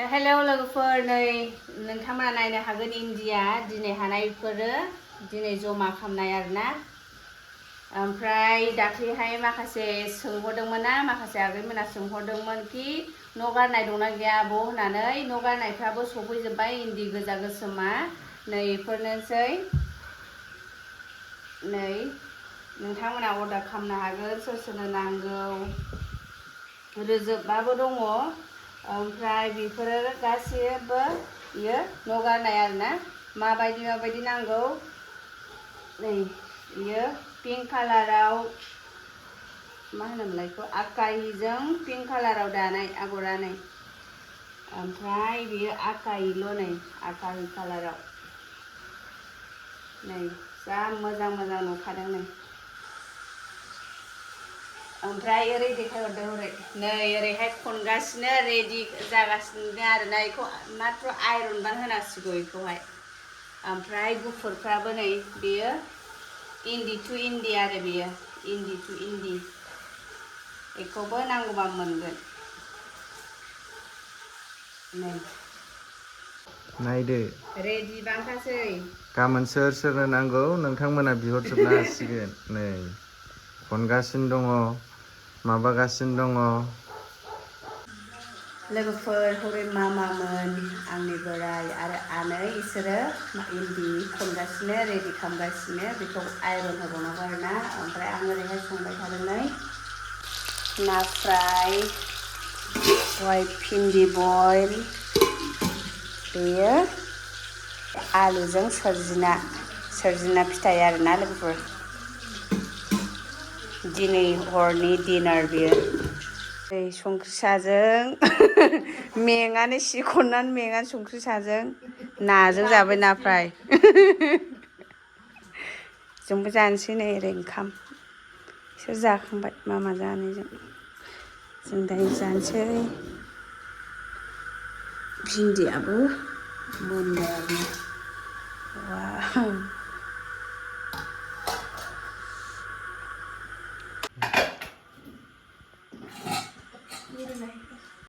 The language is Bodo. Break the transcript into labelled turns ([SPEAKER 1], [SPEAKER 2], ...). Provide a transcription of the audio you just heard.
[SPEAKER 1] हेलौ लोगोफोर नै नोंथांमोना नायनो हागोन इन्डिया दिनै हानायफोरो दिनै जमा खालामनाय आरोना ओमफ्राय दाख्लैहाय माखासे सोंहरदोंमोन ना माखासे आगैमोना सोंहरदोंमोन कि न' गारनाय दंना गैया आब' होननानै न' गारनायफ्राबो सफैजोब्बाय इन्दि गोजा गोसोमा नै इफोरनोसै नै नोंथांमोना अर्डार खालामनो हागोन सोर सोरनो नांगौ रोजोबबाबो दङ ओमफ्राय बेफोरो गासैबो बियो न' गारनाय आरोना माबायदि नांगौ नै बियो पिंक कालाराव मा होनोमोनलाय बेखौ आकाहिजों पिंक कालाराव दानाय आगरा नै ओमफ्राय बियो आकाहिल' नै आकाहि कालाराव नै जा मोजां नुखादों नै ओमफ्राय ओरै देखायहरदों ओरै नै ओरैहाय खनगासिनो रेडि जागासिनो आरोना बेखौ मात्र आयरनबानो होनांसिगौ बेखौहाय ओमफ्राय गुफुरफ्राबो नै बेयो इन्दि टु इन्दि आरो बेयो इन्दि टु इन्दि बेखौबो नांगौबा मोनगोन नै
[SPEAKER 2] नायदो
[SPEAKER 1] रेडि बांखासै
[SPEAKER 2] गाबोन सोर सोरनो नांगौ नोंथांमोना बिहरजोबनो हासिगोन नै खनगासिनो दङ माबागासिनो दङ
[SPEAKER 1] लोगोफोर हरै मामामोन आंनि बोराय आरो आनै इसोरो इन्दि खनगासिनो रेडि खालामगासिनो बेखौ आयरन होबावनांगौ आरोना ओमफ्राय आं ओरैहाय संबाय थादों नै ना फ्राय वाइट भिन्डि बयल बेयो आलुजों सोरजिना फिथाइ आरोना लोगोफोर दिनै हरनि डिनार बेयो दै संख्रि साजों मेंनानै सिखननानै संख्रि साजों नाजों जाबाय ना फ्राय जोंबो जानोसै नै ओरै ओंखाम बिसोर जाखांबाय मामा जानायजों जों दायो जानोसै भिन्दियाबो मोनबाय आरो वाव